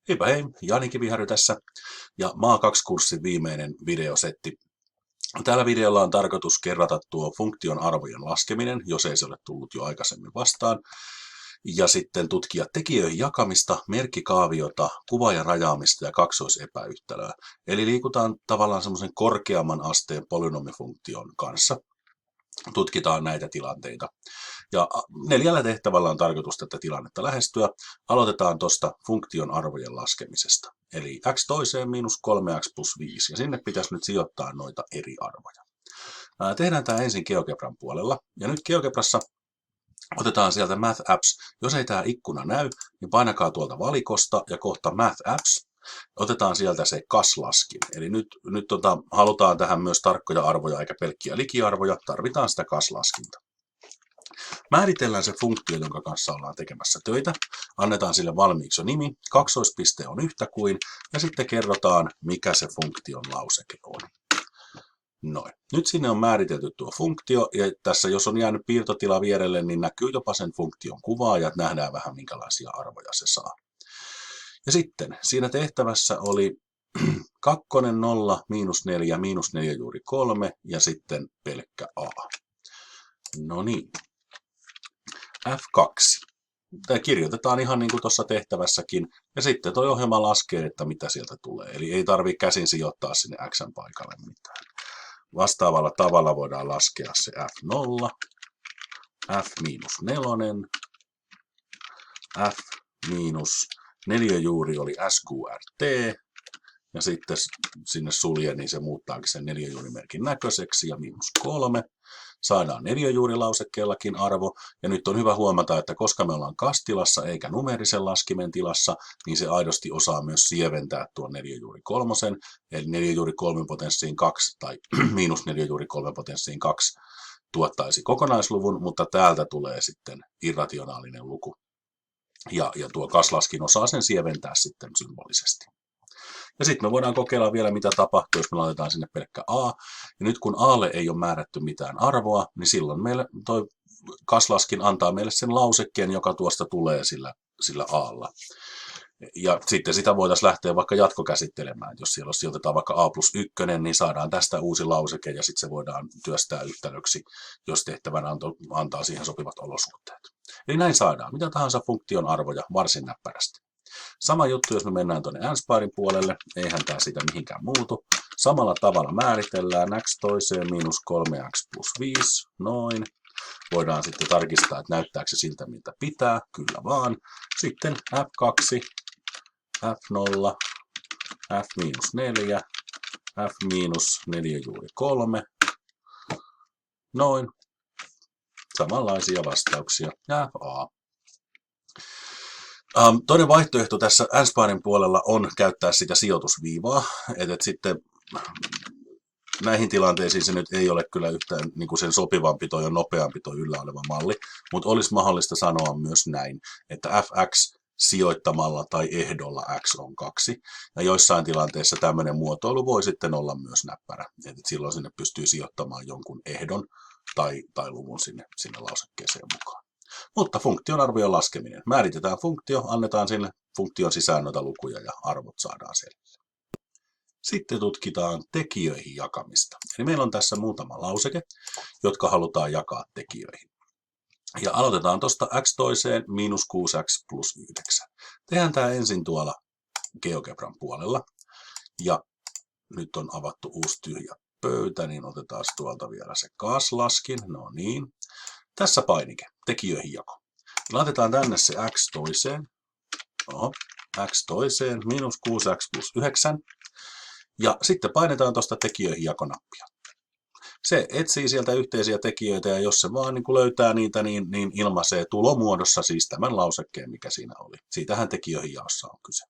Heipä hei, Jani Kiviharju tässä ja Maa 2-kurssin viimeinen videosetti. Tällä videolla on tarkoitus kerrata tuo funktion arvojen laskeminen, jos ei se ole tullut jo aikaisemmin vastaan. Ja sitten tutkia tekijöihin jakamista, merkkikaaviota, kuvaajan rajaamista ja kaksoisepäyhtälöä. Eli liikutaan tavallaan semmoisen korkeamman asteen polynomifunktion kanssa. Tutkitaan näitä tilanteita. Ja 4 tehtävällä on tarkoitus tätä tilannetta lähestyä. Aloitetaan tuosta funktion arvojen laskemisesta. Eli x toiseen miinus 3x plus 5. Ja sinne pitäisi nyt sijoittaa noita eri arvoja. Tehdään tämä ensin GeoGebran puolella. Ja nyt GeoGebrassa otetaan sieltä Math Apps. Jos ei tämä ikkuna näy, niin painakaa tuolta valikosta ja kohta Math Apps. Otetaan sieltä se kaslaskin. Eli nyt halutaan tähän myös tarkkoja arvoja eikä pelkkiä likiarvoja. Tarvitaan sitä kaslaskinta. Määritellään se funktio, jonka kanssa ollaan tekemässä töitä. Annetaan sille valmiiksi jo nimi. Kaksoispiste on yhtä kuin. Ja sitten kerrotaan, mikä se funktion lauseke on. Noin. Nyt sinne on määritelty tuo funktio. Ja tässä, jos on jäänyt piirtotila vierelle, niin näkyy jopa sen funktion kuvaa. Ja nähdään vähän, minkälaisia arvoja se saa. Ja sitten siinä tehtävässä oli 2, 0, miinus 4, miinus 4 juuri 3 ja sitten pelkkä a. No niin. F2. Tämä kirjoitetaan ihan niin kuin tuossa tehtävässäkin. Ja sitten tuo ohjelma laskee, että mitä sieltä tulee. Eli ei tarvitse käsin sijoittaa sinne x paikalle mitään. Vastaavalla tavalla voidaan laskea se F0, F-4, F-4 juuri oli SQRT. Ja sitten sinne sulje, niin se muuttaakin sen neliöjuurimerkin näköiseksi. Ja -3. Saadaan neliöjuurilausekkeellakin arvo. Ja nyt on hyvä huomata, että koska me ollaan kastilassa eikä numeerisen laskimen tilassa, niin se aidosti osaa myös sieventää tuon neliöjuuri 3. Eli neliöjuuri 3 potenssiin 2 tai miinus neliöjuuri 3 potenssiin 2 tuottaisi kokonaisluvun, mutta täältä tulee sitten irrationaalinen luku. Ja tuo kaslaskin osaa sen sieventää sitten symbolisesti. Ja sitten me voidaan kokeilla vielä, mitä tapahtuu, jos me laitetaan sinne pelkkä a. Ja nyt kun alle ei ole määrätty mitään arvoa, niin silloin meille toi kaslaskin antaa meille sen lausekkeen, joka tuosta tulee sillä aalla. Ja sitten sitä voitaisiin lähteä vaikka jatkokäsittelemään. Jos siellä sijoitetaan vaikka a plus 1, niin saadaan tästä uusi lauseke ja sitten se voidaan työstää yhtälöksi, jos tehtävän antaa siihen sopivat olosuhteet. Eli näin saadaan mitä tahansa funktion arvoja varsin näppärästi. Sama juttu, jos me mennään tuonne ANSPARin puolelle, eihän tämä siitä mihinkään muutu. Samalla tavalla määritellään x toiseen miinus 3x plus 5, noin. Voidaan sitten tarkistaa, että näyttääkö se siltä, miltä pitää, kyllä vaan. Sitten F2, F0, F-4, F-4 juuri 3, noin. Samanlaisia vastauksia ja FA. Toinen vaihtoehto tässä ANSPARin puolella on käyttää sitä sijoitusviivaa, että sitten näihin tilanteisiin se nyt ei ole kyllä yhtään niin kuin sen sopivampi toi on nopeampi toi yllä oleva malli, mutta olisi mahdollista sanoa myös näin, että fx sijoittamalla tai ehdolla x on 2, ja joissain tilanteissa tämmöinen muotoilu voi sitten olla myös näppärä, että silloin sinne pystyy sijoittamaan jonkun ehdon tai luvun sinne lausekkeeseen mukaan. Mutta funktion arvojen laskeminen. Määritetään funktio, annetaan sinne funktion sisään noita lukuja ja arvot saadaan selville. Sitten tutkitaan tekijöihin jakamista. Eli meillä on tässä muutama lauseke, jotka halutaan jakaa tekijöihin. Ja aloitetaan tuosta x toiseen miinus 6x plus 9. Tehdään tämä ensin tuolla GeoGebran puolella. Ja nyt on avattu uusi tyhjä pöytä, niin otetaan tuolta vielä se kaslaskin. No niin. Tässä painike, tekijöihin jako. Laitetaan tänne se x toiseen. X toiseen miinus 6x plus 9. Ja sitten painetaan tuosta tekijöihin jakonappia. Se etsii sieltä yhteisiä tekijöitä ja jos se vaan niin löytää niitä, niin ilmaisee tulomuodossa siis tämän lausekkeen, mikä siinä oli. Siitähän tekijöihin jaossa on kyse.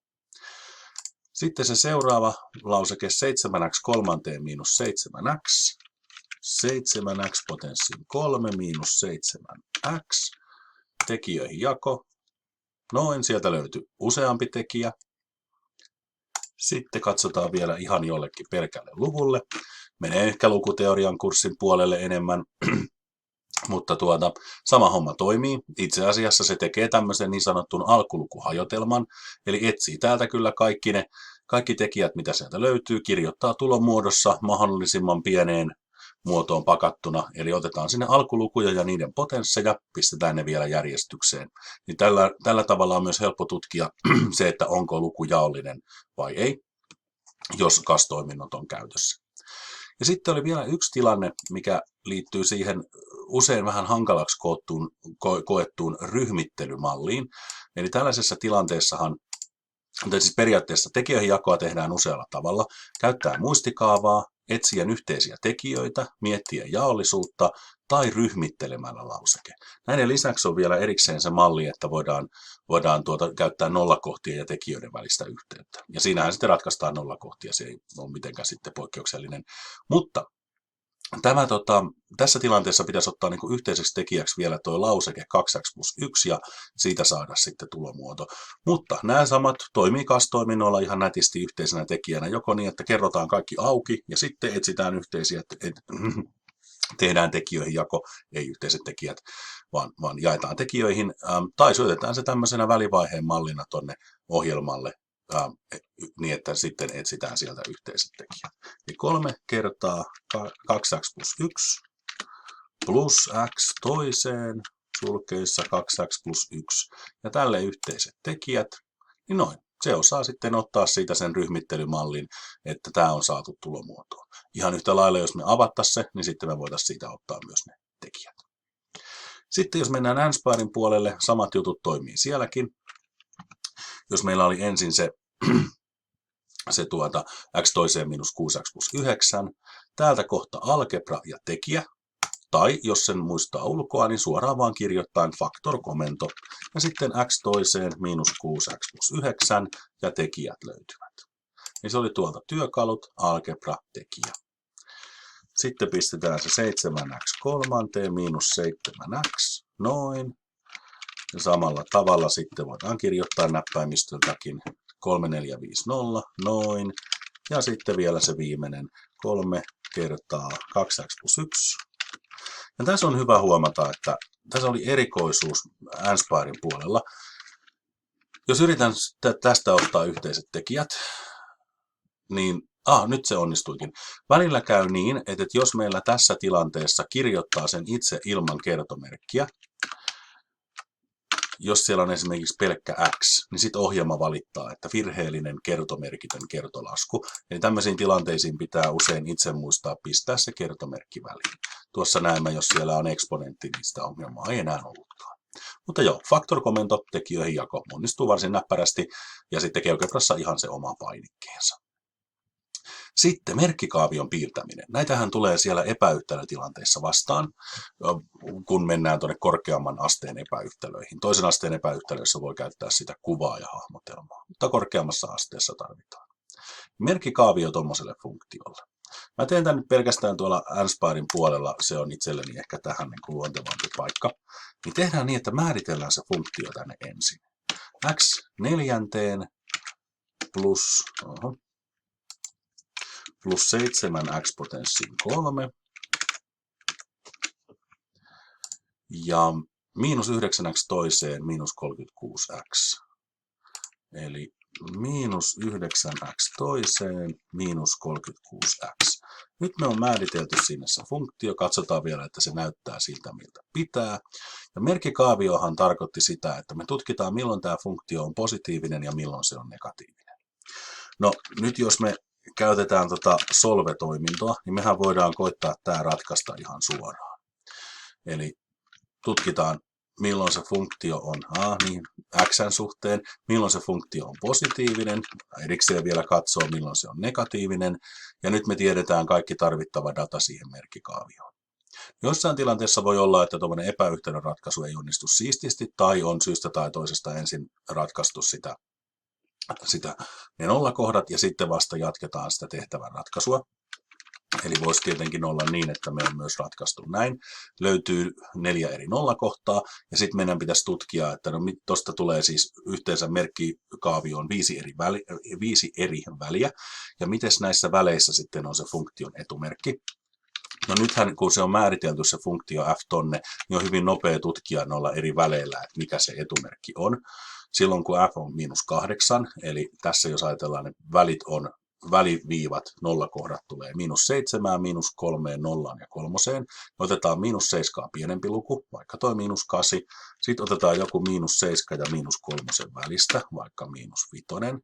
Sitten se seuraava lauseke 7x kolmanteen miinus 7x. 7x potenssiin 3 miinus 7x. Tekijöihin jako. Noin, sieltä löytyy useampi tekijä. Sitten katsotaan vielä ihan jollekin pelkälle luvulle. Menee ehkä lukuteorian kurssin puolelle enemmän. Mutta sama homma toimii. Itse asiassa se tekee tämmöisen niin sanotun alkulukuhajotelman, eli etsii täältä kyllä kaikki tekijät, mitä sieltä löytyy, kirjoittaa tulon muodossa mahdollisimman pieneen muotoon pakattuna, eli otetaan sinne alkulukuja ja niiden potensseja, pistetään ne vielä järjestykseen. Niin tällä tavalla on myös helppo tutkia se, että onko luku jaollinen vai ei, jos kas-toiminnot on käytössä. Ja sitten oli vielä yksi tilanne, mikä liittyy siihen usein vähän hankalaksi koettuun ryhmittelymalliin. Eli tällaisessa tilanteessahan, siis periaatteessa tekijöihin jakoa tehdään usealla tavalla. Käyttää muistikaavaa, etsien yhteisiä tekijöitä, miettien jaollisuutta tai ryhmittelemällä lauseke. Näiden lisäksi on vielä erikseen se malli, että voidaan käyttää nollakohtien ja tekijöiden välistä yhteyttä. Ja siinähän sitten ratkaistaan nollakohtia, se ei ole mitenkään sitten poikkeuksellinen. Mutta tässä tilanteessa pitäisi ottaa niin kuin yhteiseksi tekijäksi vielä tuo lauseke 2x+1 ja siitä saada sitten tulomuoto. Mutta nämä samat toimii kas-toiminnoilla ihan nätisti yhteisenä tekijänä, joko niin, että kerrotaan kaikki auki ja sitten etsitään yhteisiä, tehdään tekijöihin jako, ei yhteiset tekijät, vaan jaetaan tekijöihin, tai syötetään se tämmöisenä välivaiheen mallina tonne ohjelmalle, niin että sitten etsitään sieltä yhteiset tekijät. Eli 3 kertaa 2x+1 plus x toiseen sulkeissa 2x+1 ja tälle yhteiset tekijät, niin noin. Se osaa sitten ottaa siitä sen ryhmittelymallin, että tämä on saatu tulomuotoon. Ihan yhtä lailla, jos me avattaisiin se, niin sitten me voitaisiin siitä ottaa myös ne tekijät. Sitten jos mennään ANSPARin puolelle, samat jutut toimii sielläkin. Jos meillä oli ensin se x toiseen minus 6x+9, täältä kohta algebra ja tekijä, tai jos sen muistaa ulkoa, niin suoraan vaan kirjoittain factor-komento, ja sitten x toiseen minus 6x+9, ja tekijät löytyvät. Niin se oli tuolta työkalut, algebra, tekijä. Sitten pistetään se 7x kolmanteen miinus 7x, noin. Ja samalla tavalla sitten voidaan kirjoittaa näppäimistöltäkin 3450, noin. Ja sitten vielä se viimeinen 3 kertaa 2x+1. Ja tässä on hyvä huomata, että tässä oli erikoisuus ANSPARin puolella. Jos yritän tästä ottaa yhteiset tekijät, niin nyt se onnistuikin. Välillä käy niin, että jos meillä tässä tilanteessa kirjoittaa sen itse ilman kertomerkkiä, jos siellä on esimerkiksi pelkkä x, niin sitten ohjelma valittaa, että virheellinen kertomerkitön kertolasku. Eli tämmöisiin tilanteisiin pitää usein itse muistaa pistää se kertomerkki väliin. Tuossa näemme, jos siellä on eksponentti, niin sitä ongelmaa ei enää ollutkaan. Mutta joo, factor-komento, tekijöihin jako onnistuu varsin näppärästi, ja sitten GeoGebrassa ihan se oma painikkeensa. Sitten merkkikaavion piirtäminen. Näitähän tulee siellä epäyhtälötilanteissa vastaan, kun mennään tuonne korkeamman asteen epäyhtälöihin. Toisen asteen epäyhtälöissä voi käyttää sitä kuvaa ja hahmotelmaa, mutta korkeammassa asteessa tarvitaan. Merkkikaavio tuommoiselle funktiolle. Mä teen tämän nyt pelkästään tuolla ANSPARin puolella, se on itselleni ehkä tähän niin kuin luontevampi paikka. Niin tehdään niin, että määritellään se funktio tänne ensin. x neljänteen plus 7x potenssiin 3 ja miinus 9x toiseen miinus 36x. Eli miinus 9x toiseen miinus 36x. Nyt me on määritelty sinne se funktio. Katsotaan vielä, että se näyttää siltä, miltä pitää. Ja merkkikaaviohan tarkoitti sitä, että me tutkitaan, milloin tämä funktio on positiivinen ja milloin se on negatiivinen. No nyt jos me käytetään solve-toimintoa, niin mehän voidaan koittaa tämä ratkaista ihan suoraan. Eli tutkitaan, milloin se funktio on xn suhteen, milloin se funktio on positiivinen, erikseen vielä katsoo, milloin se on negatiivinen, ja nyt me tiedetään kaikki tarvittava data siihen merkkikaavioon. Jossain tilanteessa voi olla, että tuommoinen epäyhtälön ratkaisu ei onnistu siististi, tai on syystä tai toisesta ensin ratkaistu ne nollakohdat ja sitten vasta jatketaan sitä tehtävän ratkaisua. Eli voisi tietenkin olla niin, että me on myös ratkaistu näin. Löytyy 4 eri nollakohtaa ja sitten meidän pitäisi tutkia, että tuosta tulee siis yhteensä merkkikaavioon 5 eri väliä. Ja miten näissä väleissä sitten on se funktion etumerkki. No nythän, kun se on määritelty se funktio f tonne, niin on hyvin nopea tutkia noilla eri väleillä, että mikä se etumerkki on. Silloin kun f on -8, eli tässä jos ajatellaan, että välit on väliviivat, nollakohdat tulee -7, -3, 0 ja 3. Otetaan -7 pienempi luku, vaikka toi -8. Sitten otetaan joku -7 ja -3 välistä, vaikka -5.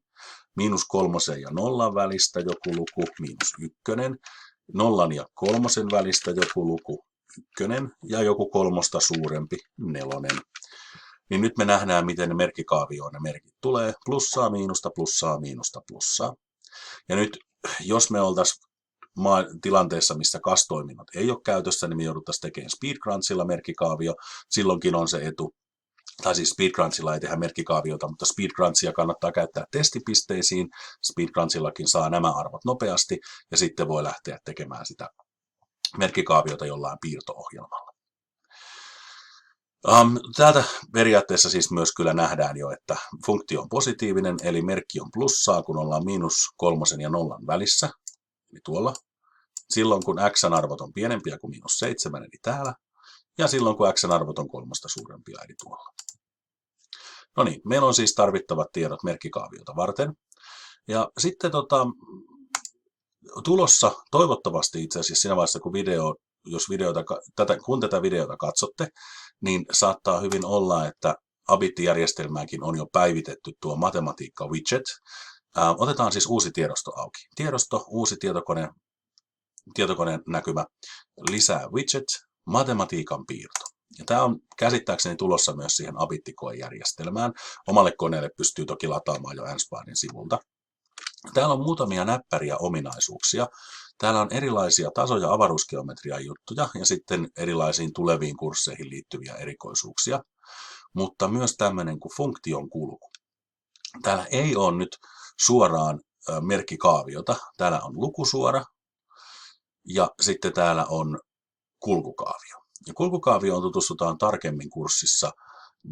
-3 ja 0 välistä joku luku, -1. 0 ja 3 välistä joku luku, 1. Ja joku 3 suurempi, 4. Niin nyt me nähdään, miten ne merkkikaavioon ne merkit tulee. Plussaa, miinusta, plussaa, miinusta, plussaa. Ja nyt, jos me oltaisiin tilanteessa, missä CAS-toiminnot ei ole käytössä, niin me jouduttaisiin tekemään SpeedCrunchilla merkkikaavio. Silloinkin on se etu. Tai siis SpeedCrunchilla ei tehdä merkkikaaviota, mutta SpeedCrunchia kannattaa käyttää testipisteisiin. SpeedCrunchillakin saa nämä arvot nopeasti ja sitten voi lähteä tekemään sitä merkkikaaviota jollain piirto-ohjelmalla. Täältä periaatteessa siis myös kyllä nähdään jo, että funktio on positiivinen, eli merkki on plussaa, kun ollaan -3 ja 0 välissä, eli tuolla. Silloin kun x-arvot on pienempiä kuin -7, eli täällä. Ja silloin kun x-arvot on 3 suurempia, eli tuolla. No niin, meillä on siis tarvittavat tiedot merkkikaaviota varten. Ja sitten tulossa toivottavasti itse asiassa siinä vaiheessa, kun tätä videota katsotte, niin saattaa hyvin olla, että Abit-järjestelmääkin on jo päivitetty tuo matematiikka-widget. Otetaan siis uusi tiedosto auki. Tiedosto, uusi tietokoneen näkymä, lisää widget, matematiikan piirto. Ja tämä on käsittääkseni tulossa myös siihen Abittikoe-järjestelmään. Omalle koneelle pystyy toki lataamaan jo Ansparin sivulta. Täällä on muutamia näppäriä ominaisuuksia. Täällä on erilaisia taso- ja avaruusgeometrian juttuja ja sitten erilaisiin tuleviin kursseihin liittyviä erikoisuuksia. Mutta myös tämmöinen kuin funktion kulku. Täällä ei ole nyt suoraan merkkikaaviota. Täällä on lukusuora ja sitten täällä on kulkukaavio. Ja kulkukaavioon tutustutaan tarkemmin kurssissa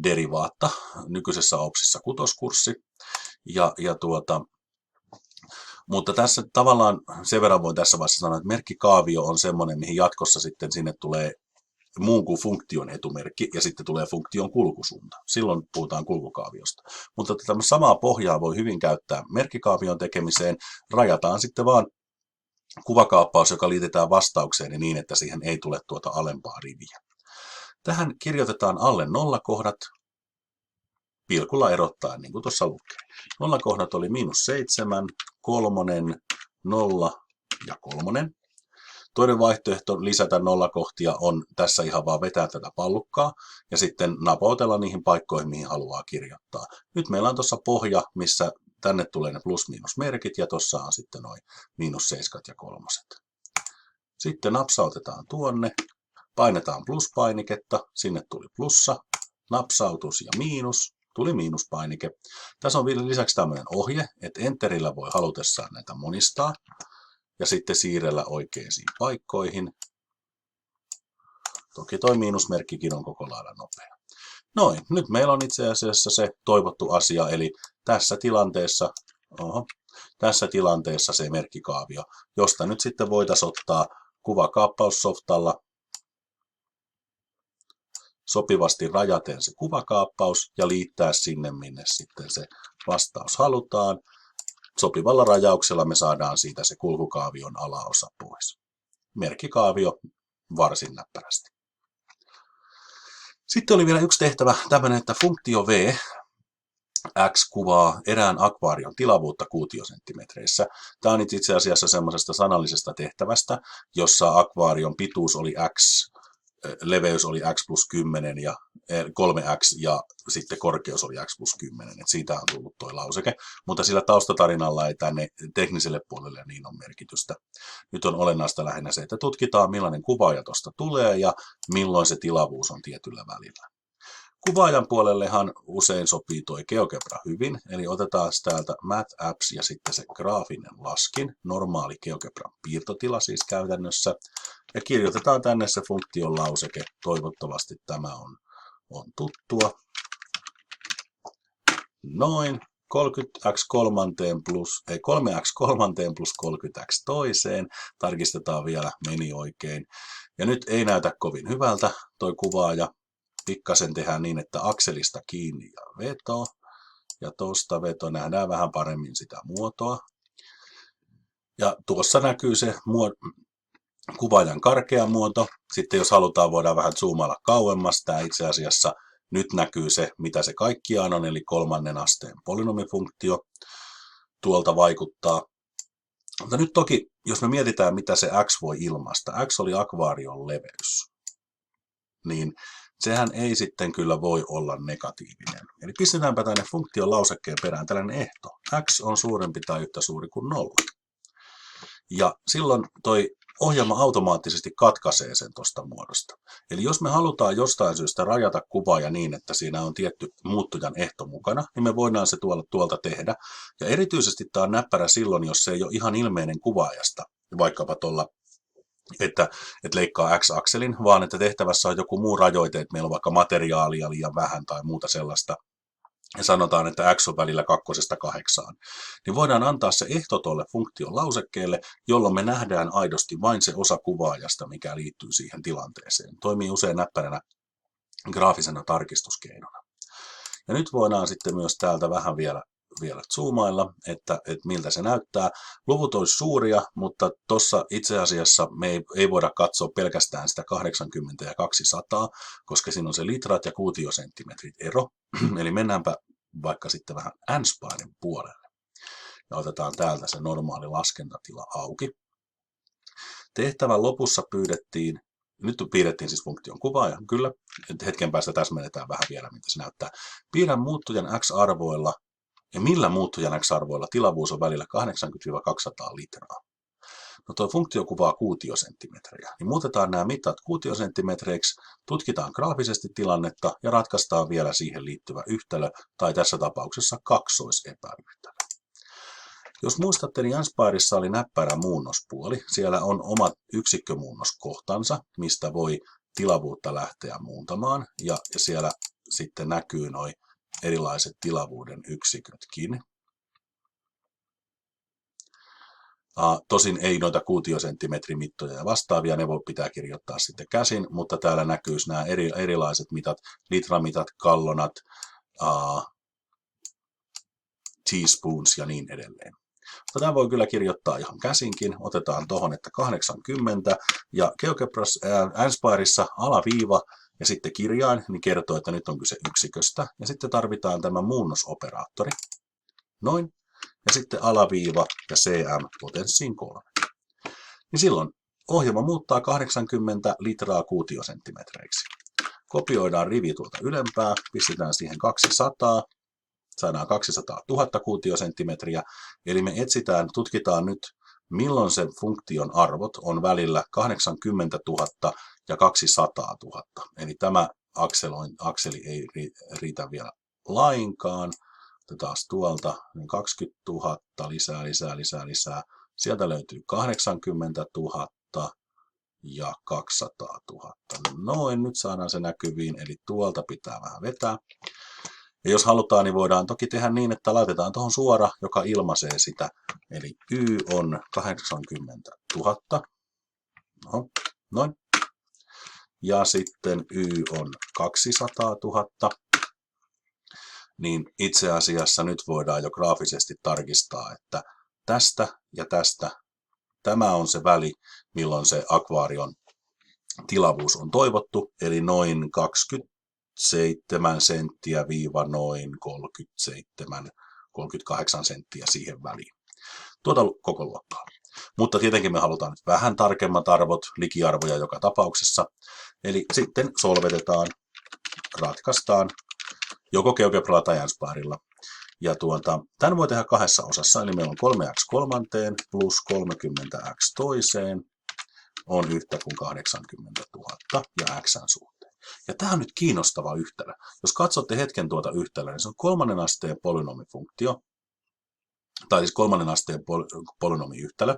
derivaatta, nykyisessä OPSissa 6-kurssi. Mutta tässä tavallaan sen verran voin tässä vaiheessa sanoa, että merkkikaavio on semmoinen, mihin jatkossa sitten sinne tulee muun kuin funktion etumerkki ja sitten tulee funktion kulkusuunta. Silloin puhutaan kulkukaaviosta. Mutta tätä samaa pohjaa voi hyvin käyttää merkkikaavion tekemiseen. Rajataan sitten vaan kuvakaappaus, joka liitetään vastaukseen niin, että siihen ei tule tuota alempaa riviä. Tähän kirjoitetaan alle nollakohdat pilkulla erottaen, niin kuin tuossa lukee. Nollakohdat oli -7, 3, 0 ja 3. Toinen vaihtoehto lisätä nollakohtia on tässä ihan vaan vetää tätä pallukkaa ja sitten napautella niihin paikkoihin, mihin haluaa kirjoittaa. Nyt meillä on tuossa pohja, missä tänne tulee ne plus-miinusmerkit ja tuossa on sitten noin -7 ja 3. Sitten napsautetaan tuonne, painetaan pluspainiketta, sinne tuli plussa, napsautus ja miinus, tuli miinuspainike. Tässä on vielä lisäksi tämmöinen ohje, että enterillä voi halutessaan näitä monistaa ja sitten siirrellä oikeisiin paikkoihin. Toki toi miinusmerkkikin on koko lailla nopea. Noin, nyt meillä on itse asiassa se toivottu asia, eli tässä tilanteessa se merkkikaavio, josta nyt sitten voitaisiin ottaa kuvakaappaussoftalla sopivasti rajaten se kuvakaappaus ja liittää sinne, minne sitten se vastaus halutaan. Sopivalla rajauksella me saadaan siitä se kulkukaavion alaosa pois. Merkkikaavio varsin näppärästi. Sitten oli vielä yksi tehtävä, tämmöinen, että funktio v x kuvaa erään akvaarion tilavuutta kuutiosenttimetreissä. Tämä on itse asiassa semmoisesta sanallisesta tehtävästä, jossa akvaarion pituus oli x, leveys oli x plus 10 ja 3x ja sitten korkeus oli x plus 10. Et siitä on tullut tuo lauseke, mutta sillä taustatarinalla ei tänne tekniselle puolelle niin on merkitystä. Nyt on olennaista lähinnä se, että tutkitaan millainen kuvaaja tuosta tulee ja milloin se tilavuus on tietyllä välillä. Kuvaajan puolellehan usein sopii tuo GeoGebra hyvin, eli otetaan täältä Math Apps ja sitten se graafinen laskin, normaali GeoGebran piirtotila siis käytännössä, ja kirjoitetaan tänne se funktion lauseke, toivottavasti tämä on tuttua. Noin, 30x kolmanteen plus, ei 3x kolmanteen plus 30x toiseen. Tarkistetaan vielä, meni oikein. Ja nyt ei näytä kovin hyvältä toi kuvaaja. Pikkasen tehdään niin, että akselista kiinni ja veto. Ja tuosta veto, nähdään vähän paremmin sitä muotoa. Ja tuossa näkyy se kuvaajan karkea muoto. Sitten jos halutaan, voidaan vähän zoomailla kauemmas. Tämä itse asiassa nyt näkyy se, mitä se kaikkiaan on, eli 3. asteen polynomifunktio. Tuolta vaikuttaa. Mutta nyt toki, jos me mietitään, mitä se x voi ilmaista. X oli akvaarion leveys. Niin sehän ei sitten kyllä voi olla negatiivinen. Eli pistetäänpä tänne funktion lausekkeen perään tällainen ehto. X on suurempi tai yhtä suuri kuin 0. Ja silloin toi ohjelma automaattisesti katkaisee sen tuosta muodosta. Eli jos me halutaan jostain syystä rajata kuvaaja niin, että siinä on tietty muuttujan ehto mukana, niin me voidaan se tuolta tehdä. Ja erityisesti tämä on näppärä silloin, jos se ei ole ihan ilmeinen kuvaajasta, vaikkapa tuolla, että leikkaa x-akselin, vaan että tehtävässä on joku muu rajoite, että meillä on vaikka materiaalia liian vähän tai muuta sellaista, ja sanotaan, että x on välillä 2–8, niin voidaan antaa se ehto tuolle funktion lausekkeelle, jolloin me nähdään aidosti vain se osa kuvaajasta, mikä liittyy siihen tilanteeseen. Toimii usein näppäränä graafisena tarkistuskeinona. Ja nyt voidaan sitten myös täältä vähän vielä zoomailla, että miltä se näyttää. Luvut olisi suuria, mutta tuossa itse asiassa me ei voida katsoa pelkästään sitä 80 ja 200, koska siinä on se litrat ja kuutiosenttimetrit ero. Eli mennäänpä vaikka sitten vähän Ansparin puolelle. Ja otetaan täältä se normaali laskentatila auki. Tehtävän lopussa nyt piirrettiin siis funktion kuvaaja, kyllä. Hetken päästä täsmennetään vähän vielä, mitä se näyttää. Piirrän muuttujan x-arvoilla. Ja millä muuttujan x-arvoilla tilavuus on välillä 80–200 litraa? No tuo funktio kuvaa kuutiosenttimetriä. Niin muutetaan nämä mitat kuutiosenttimetreiksi, tutkitaan graafisesti tilannetta ja ratkaistaan vielä siihen liittyvä yhtälö, tai tässä tapauksessa kaksoisepäyhtälö. Jos muistatte, niin Ansparissa oli näppärä muunnospuoli. Siellä on omat yksikkömuunnoskohtansa, mistä voi tilavuutta lähteä muuntamaan, ja siellä sitten näkyy noin erilaiset tilavuuden yksikötkin. Tosin ei noita kuutiosenttimetrimittoja ja vastaavia, ne pitää kirjoittaa sitten käsin, mutta täällä näkyy nämä erilaiset mitat, litramitat, gallonat, teaspoons ja niin edelleen. Tätä voi kyllä kirjoittaa ihan käsinkin. Otetaan tuohon, että 80 ja GeoGebras Ansparissa alaviiva ja sitten kirjain, niin kertoo, että nyt on kyse yksiköstä. Ja sitten tarvitaan tämä muunnosoperaattori. Noin. Ja sitten alaviiva ja cm potenssiin 3. Niin silloin ohjelma muuttaa 80 litraa kuutiosenttimetreiksi. Kopioidaan rivi tuolta ylempää, pistetään siihen 200. Saadaan 200 000 kuutiosenttimetriä. Eli me tutkitaan nyt, milloin se funktion arvot on välillä 80 000 ja 200 000. Eli tämä akseli ei riitä vielä lainkaan. Otetaan tuolta niin 20 000, lisää. Sieltä löytyy 80 000 ja 200 000. Noin, nyt saadaan se näkyviin, eli tuolta pitää vähän vetää. Ja jos halutaan, niin voidaan toki tehdä niin, että laitetaan tuohon suora, joka ilmaisee sitä. Eli y on 80 000. No, noin. Ja sitten y on 200 000. Niin itse asiassa nyt voidaan jo graafisesti tarkistaa, että tästä ja tästä tämä on se väli, milloin se akvaarion tilavuus on toivottu, eli noin 27 senttiä viiva noin 38 senttiä siihen väliin. Tuota koko luokkaa. Mutta tietenkin me halutaan nyt vähän tarkemmat arvot, likiarvoja joka tapauksessa. Eli sitten solvetetaan, ratkaistaan, joko GeoGebralla tai Ansparilla. Ja tämän voi tehdä kahdessa osassa, eli meillä on 3x kolmanteen plus 30x toiseen on yhtä kuin 80 000 ja x:n suhteen. Ja tämä on nyt kiinnostava yhtälö. Jos katsotte hetken tuota yhtälöä, niin se on 3. asteen polynomifunktio, tai siis 3. asteen polynomiyhtälö.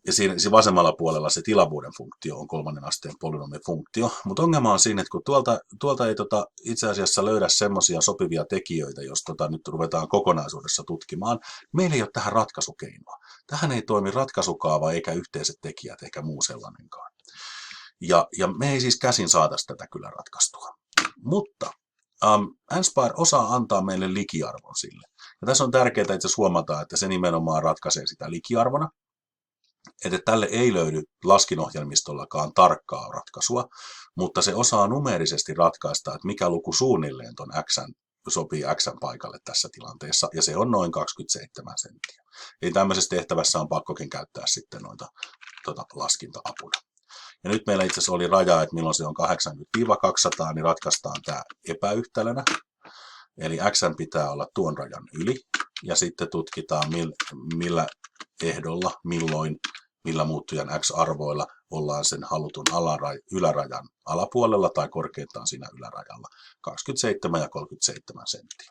Ja siinä vasemmalla puolella se tilavuuden funktio on kolmannen asteen polynomifunktio. Mutta ongelma on siinä, että kun tuolta ei itse asiassa löydä semmoisia sopivia tekijöitä, jos nyt ruvetaan kokonaisuudessa tutkimaan, meillä ei ole tähän ratkaisukeinoa. Tähän ei toimi ratkaisukaava eikä yhteiset tekijät eikä muu sellainenkaan. Ja me ei siis käsin saataisi tätä kyllä ratkaistua. Mutta Anspire osaa antaa meille likiarvon sille. Ja tässä on tärkeää itse asiassa huomata, että se nimenomaan ratkaisee sitä likiarvona. Että tälle ei löydy laskinohjelmistollakaan tarkkaa ratkaisua, mutta se osaa numeerisesti ratkaista, että mikä luku suunnilleen ton x sopii x paikalle tässä tilanteessa, ja se on noin 27 senttiä. Eli tämmöisessä tehtävässä on pakkokin käyttää sitten noita laskinta-apuna. Ja nyt meillä itse asiassa oli raja, että milloin se on 80-200, niin ratkaistaan tämä epäyhtälönä. Eli x pitää olla tuon rajan yli, ja sitten tutkitaan millä ehdolla, milloin, millä muuttujan x-arvoilla ollaan sen halutun ylärajan alapuolella tai korkeintaan siinä ylärajalla 27 ja 37 senttiä.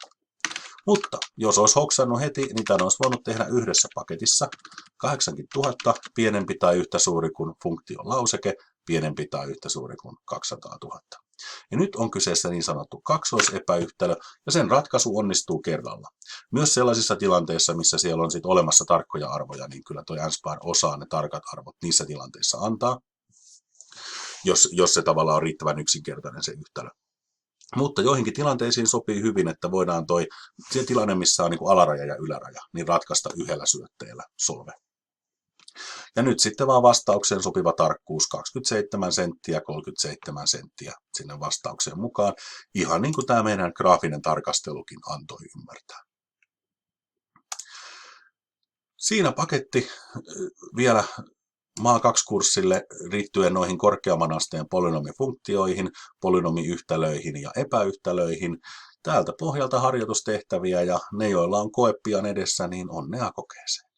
Mutta jos olisi hoksannut heti, niin tämän olisi voinut tehdä yhdessä paketissa. 80 000 pienempi tai yhtä suuri kuin funktion lauseke, pienempi tai yhtä suuri kuin 200 000. Ja nyt on kyseessä niin sanottu kaksoisepäyhtälö, ja sen ratkaisu onnistuu kerralla. Myös sellaisissa tilanteissa, missä siellä on sit olemassa tarkkoja arvoja, niin kyllä tuo Anspire osaa ne tarkat arvot niissä tilanteissa antaa, jos se tavallaan on riittävän yksinkertainen se yhtälö. Mutta joihinkin tilanteisiin sopii hyvin, että voidaan se tilanne, missä on niin kuin alaraja ja yläraja, niin ratkaista yhdellä syötteellä solve. Ja nyt sitten vaan vastaukseen sopiva tarkkuus 27 senttiä, 37 senttiä sinne vastaukseen mukaan, ihan niin kuin tämä meidän graafinen tarkastelukin antoi ymmärtää. Siinä paketti vielä Maa 2-kurssille liittyen noihin korkeamman asteen polynomifunktioihin, polynomiyhtälöihin ja epäyhtälöihin. Täältä pohjalta harjoitustehtäviä ja ne, joilla on koe pian edessä, niin onnea kokeeseen.